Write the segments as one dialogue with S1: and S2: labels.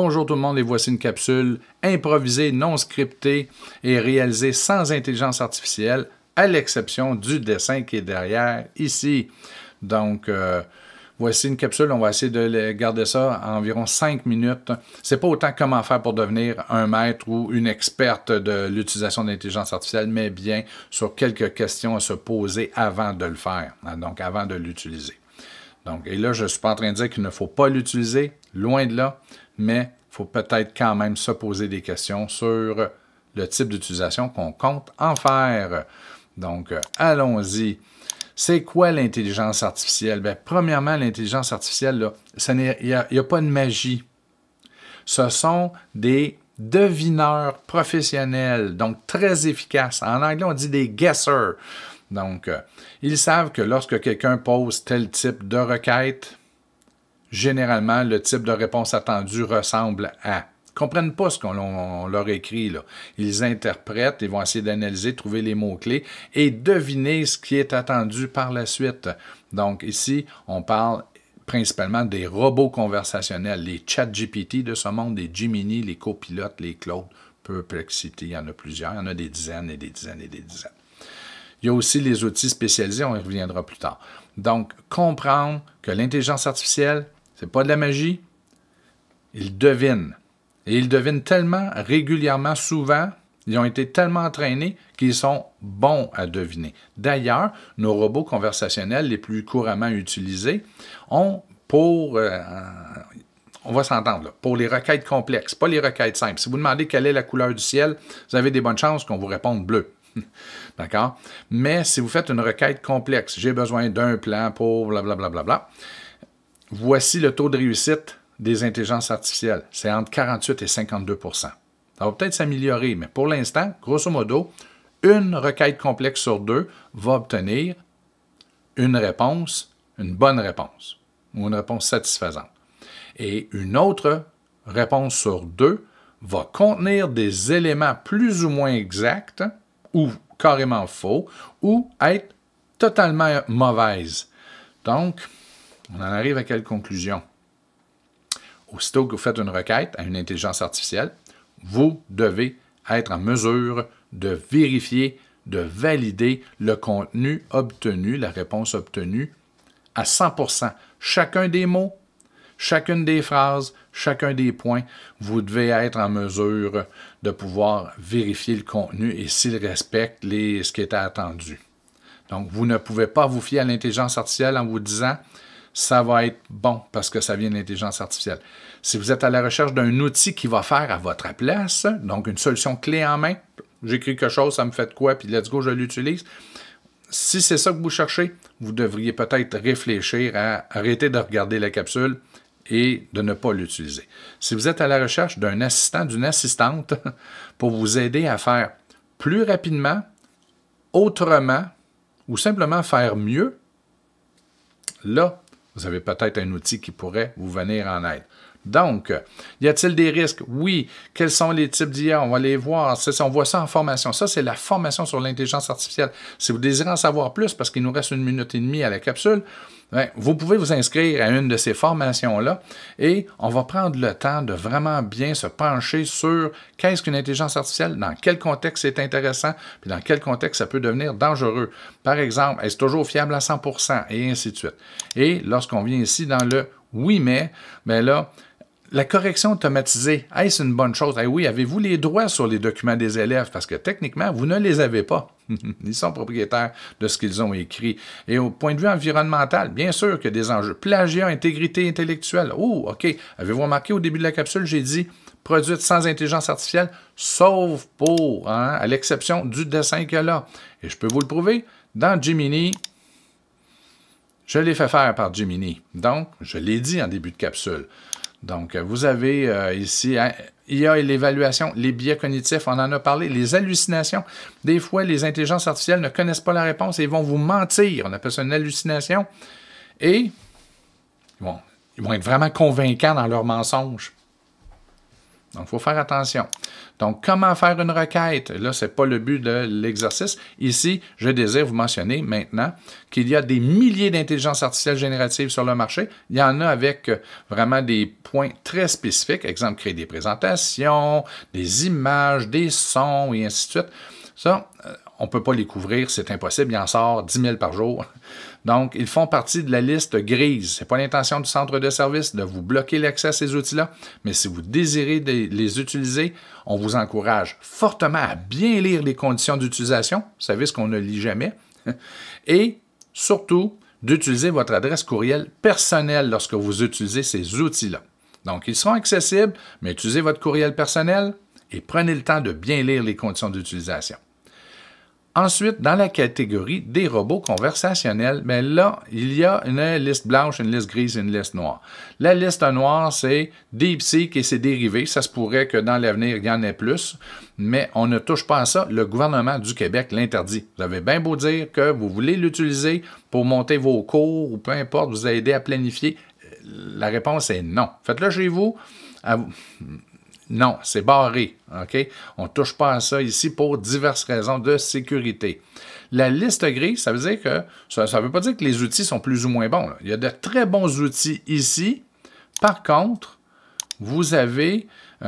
S1: Bonjour tout le monde et voici une capsule improvisée, non scriptée et réalisée sans intelligence artificielle, à l'exception du dessin qui est derrière ici. Donc, voici une capsule, on va essayer de garder ça à environ 5 minutes. C'est pas autant comment faire pour devenir un maître ou une experte de l'utilisation de l'intelligence artificielle, mais bien sur quelques questions à se poser avant de le faire, donc avant de l'utiliser. Donc, et là, je ne suis pas en train de dire qu'il ne faut pas l'utiliser, loin de là, mais il faut peut-être quand même se poser des questions sur le type d'utilisation qu'on compte en faire. Donc, allons-y. C'est quoi l'intelligence artificielle? Bien, premièrement, l'intelligence artificielle, il n'y a pas de magie. Ce sont des devineurs professionnels, donc très efficaces. En anglais, on dit des guessers. Donc, ils savent que lorsque quelqu'un pose tel type de requête, généralement, le type de réponse attendue ressemble à. Ils ne comprennent pas ce qu'on leur écrit, là. Ils interprètent, ils vont essayer d'analyser, trouver les mots-clés et deviner ce qui est attendu par la suite. Donc, ici, on parle principalement des robots conversationnels, les ChatGPT de ce monde, les Gemini, les copilotes, les Claude, Perplexity, il y en a plusieurs, il y en a des dizaines et des dizaines et des dizaines. Il y a aussi les outils spécialisés, on y reviendra plus tard. Donc, comprendre que l'intelligence artificielle, ce n'est pas de la magie, ils devinent. Et ils devinent tellement régulièrement, souvent, ils ont été tellement entraînés qu'ils sont bons à deviner. D'ailleurs, nos robots conversationnels les plus couramment utilisés ont pour... on va s'entendre, là, pour les requêtes complexes, pas les requêtes simples. Si vous demandez quelle est la couleur du ciel, vous avez des bonnes chances qu'on vous réponde bleu. D'accord? Mais si vous faites une requête complexe, j'ai besoin d'un plan pour blablabla, voici le taux de réussite des intelligences artificielles. C'est entre 48 et 52 %. Ça va peut-être s'améliorer, mais pour l'instant, grosso modo, une requête complexe sur deux va obtenir une réponse, une bonne réponse, ou une réponse satisfaisante. Et une autre réponse sur deux va contenir des éléments plus ou moins exacts, ou carrément faux, ou être totalement mauvaise. Donc, on en arrive à quelle conclusion? Aussitôt que vous faites une requête à une intelligence artificielle, vous devez être en mesure de vérifier, de valider le contenu obtenu, la réponse obtenue, à 100 %. Chacun des mots, chacune des phrases, chacun des points, vous devez être en mesure de pouvoir vérifier le contenu et s'il respecte ce qui était attendu. Donc, vous ne pouvez pas vous fier à l'intelligence artificielle en vous disant « ça va être bon parce que ça vient de l'intelligence artificielle ». Si vous êtes à la recherche d'un outil qui va faire à votre place, donc une solution clé en main, j'écris quelque chose, ça me fait de quoi, puis let's go, je l'utilise. Si c'est ça que vous cherchez, vous devriez peut-être réfléchir à arrêter de regarder la capsule et de ne pas l'utiliser. Si vous êtes à la recherche d'un assistant, d'une assistante pour vous aider à faire plus rapidement, autrement, ou simplement faire mieux, là, vous avez peut-être un outil qui pourrait vous venir en aide. Donc, y a-t-il des risques? Oui. Quels sont les types d'IA? On va les voir. On voit ça en formation. Ça, c'est la formation sur l'intelligence artificielle. Si vous désirez en savoir plus, parce qu'il nous reste 1 minute et demie à la capsule, bien, vous pouvez vous inscrire à une de ces formations-là et on va prendre le temps de vraiment bien se pencher sur qu'est-ce qu'une intelligence artificielle, dans quel contexte c'est intéressant, puis dans quel contexte ça peut devenir dangereux. Par exemple, est-ce toujours fiable à 100 % et ainsi de suite. Et lorsqu'on vient ici dans le « oui, mais », bien là, la correction automatisée, est-ce une bonne chose? Oui, avez-vous les droits sur les documents des élèves? Parce que techniquement, vous ne les avez pas. Ils sont propriétaires de ce qu'ils ont écrit. Et au point de vue environnemental, bien sûr qu'il y a des enjeux. Plagiat, intégrité intellectuelle. Oh, OK. Avez-vous remarqué au début de la capsule, j'ai dit produite sans intelligence artificielle, sauf pour, à l'exception du dessin qu'il y a là. Et je peux vous le prouver, dans Gemini, je l'ai fait faire par Gemini. Donc, je l'ai dit en début de capsule. Donc, vous avez ici, IA et l'évaluation, les biais cognitifs, on en a parlé, les hallucinations. Des fois, les intelligences artificielles ne connaissent pas la réponse et ils vont vous mentir. On appelle ça une hallucination. Et ils vont être vraiment convaincants dans leurs mensonges. Donc, il faut faire attention. Donc, comment faire une requête? Là, ce n'est pas le but de l'exercice. Ici, je désire vous mentionner maintenant qu'il y a des milliers d'intelligences artificielles génératives sur le marché. Il y en a avec vraiment des points très spécifiques. Exemple, créer des présentations, des images, des sons et ainsi de suite. Ça, on ne peut pas les couvrir, c'est impossible. Il en sort 10 000 par jour. Donc, ils font partie de la liste grise. Ce n'est pas l'intention du centre de service de vous bloquer l'accès à ces outils-là, mais si vous désirez les utiliser, on vous encourage fortement à bien lire les conditions d'utilisation. Vous savez ce qu'on ne lit jamais. Et surtout, d'utiliser votre adresse courriel personnelle lorsque vous utilisez ces outils-là. Donc, ils seront accessibles, mais utilisez votre courriel personnel et prenez le temps de bien lire les conditions d'utilisation. Ensuite, dans la catégorie des robots conversationnels, bien là, il y a une liste blanche, une liste grise et une liste noire. La liste noire, c'est DeepSeek et ses dérivés. Ça se pourrait que dans l'avenir, il y en ait plus, mais on ne touche pas à ça. Le gouvernement du Québec l'interdit. Vous avez bien beau dire que vous voulez l'utiliser pour monter vos cours ou peu importe, vous aider à planifier. La réponse est non. Faites-le chez vous. Non, c'est barré. OK? On ne touche pas à ça ici pour diverses raisons de sécurité. La liste grise, ça veut dire que ça ne veut pas dire que les outils sont plus ou moins bons. Là. Il y a de très bons outils ici. Par contre, vous avez il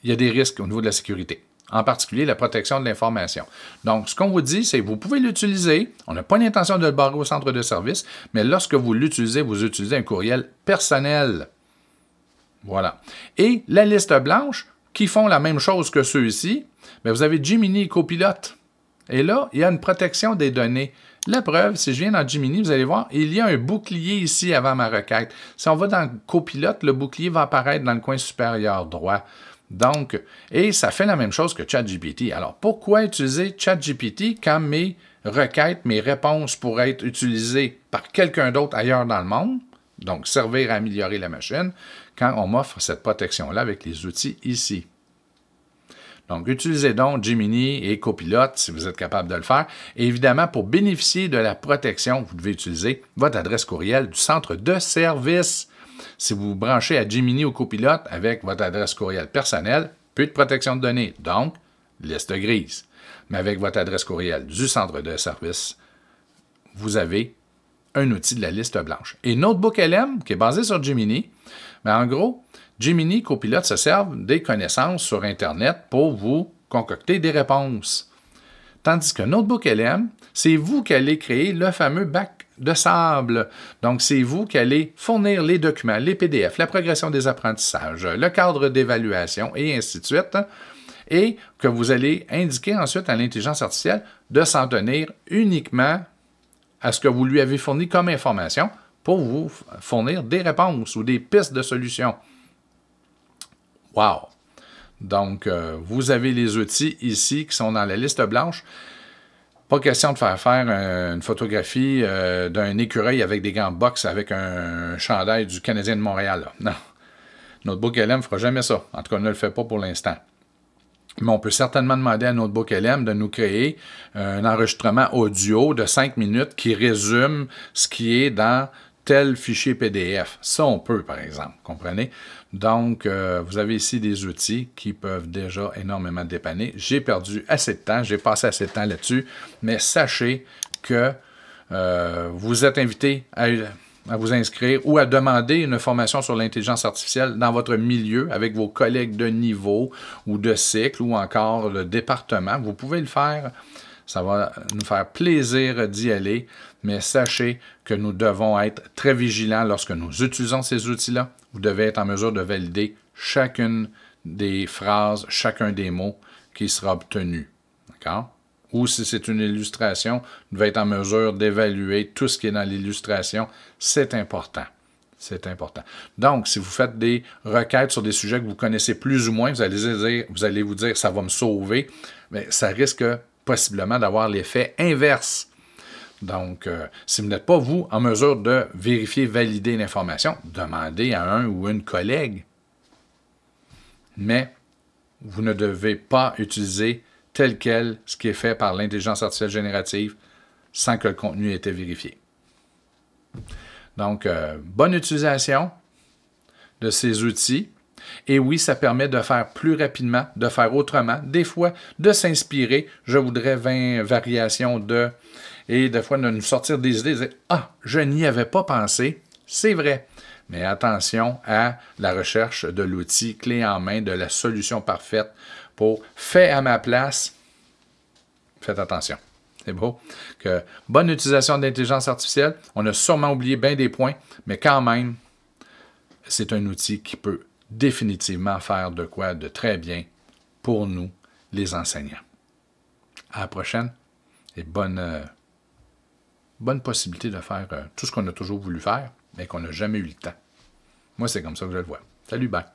S1: y a des risques au niveau de la sécurité. En particulier la protection de l'information. Donc, ce qu'on vous dit, c'est que vous pouvez l'utiliser. On n'a pas l'intention de le barrer au centre de service, mais lorsque vous l'utilisez, vous utilisez un courriel personnel. Voilà. Et la liste blanche, qui font la même chose que ceux-ci, bien, vous avez Gemini et Copilot. Et là, il y a une protection des données. La preuve, si je viens dans Gemini, vous allez voir, il y a un bouclier ici avant ma requête. Si on va dans Copilot, le bouclier va apparaître dans le coin supérieur droit. Donc, et ça fait la même chose que ChatGPT. Alors, pourquoi utiliser ChatGPT quand mes requêtes, mes réponses pourraient être utilisées par quelqu'un d'autre ailleurs dans le monde? Donc, servir à améliorer la machine, quand on m'offre cette protection-là avec les outils ici. Donc, utilisez donc Gemini et Copilot si vous êtes capable de le faire. Et évidemment, pour bénéficier de la protection, vous devez utiliser votre adresse courriel du centre de service. Si vous vous branchez à Gemini ou Copilot avec votre adresse courriel personnelle, peu de protection de données, donc liste grise. Mais avec votre adresse courriel du centre de service, vous avez un outil de la liste blanche. Et NotebookLM, qui est basé sur Gemini, mais en gros, Gemini et Copilot se servent des connaissances sur Internet pour vous concocter des réponses. Tandis que NotebookLM, c'est vous qui allez créer le fameux bac de sable. Donc, c'est vous qui allez fournir les documents, les PDF, la progression des apprentissages, le cadre d'évaluation et ainsi de suite, et que vous allez indiquer ensuite à l'intelligence artificielle de s'en tenir uniquement à ce que vous lui avez fourni comme information pour vous fournir des réponses ou des pistes de solutions. Wow! Donc, vous avez les outils ici qui sont dans la liste blanche. Pas question de faire une photographie d'un écureuil avec des gants de boxe avec un chandail du Canadien de Montréal. Là. Non. NotebookLM ne fera jamais ça. En tout cas, on ne le fait pas pour l'instant. Mais on peut certainement demander à NotebookLM de nous créer un enregistrement audio de 5 minutes qui résume ce qui est dans tel fichier PDF. Ça, on peut, par exemple. Comprenez? Donc, vous avez ici des outils qui peuvent déjà énormément dépanner. J'ai perdu assez de temps, j'ai passé assez de temps là-dessus, mais sachez que vous êtes invité à vous inscrire ou à demander une formation sur l'intelligence artificielle dans votre milieu avec vos collègues de niveau ou de cycle ou encore le département. Vous pouvez le faire. Ça va nous faire plaisir d'y aller, mais sachez que nous devons être très vigilants lorsque nous utilisons ces outils-là. Vous devez être en mesure de valider chacune des phrases, chacun des mots qui sera obtenu. D'accord? Ou si c'est une illustration, vous devez être en mesure d'évaluer tout ce qui est dans l'illustration. C'est important. C'est important. Donc, si vous faites des requêtes sur des sujets que vous connaissez plus ou moins, vous allez vous dire « ça va me sauver », mais ça risque possiblement d'avoir l'effet inverse. Donc, si vous n'êtes pas, vous, en mesure de vérifier, valider l'information, demandez à un ou une collègue. Mais vous ne devez pas utiliser tel quel ce qui est fait par l'intelligence artificielle générative sans que le contenu ait été vérifié. Donc, bonne utilisation de ces outils. Et oui, ça permet de faire plus rapidement, de faire autrement, des fois de s'inspirer. Je voudrais 20 variations de... Et des fois de nous sortir des idées, de dire « Ah, je n'y avais pas pensé. » C'est vrai. Mais attention à la recherche de l'outil clé en main, de la solution parfaite pour « fait à ma place ». Faites attention. C'est beau. Bonne utilisation de l'intelligence artificielle. On a sûrement oublié bien des points, mais quand même, c'est un outil qui peut définitivement faire de quoi de très bien pour nous, les enseignants. À la prochaine et bonne possibilité de faire tout ce qu'on a toujours voulu faire, mais qu'on n'a jamais eu le temps. Moi, c'est comme ça que je le vois. Salut, bye!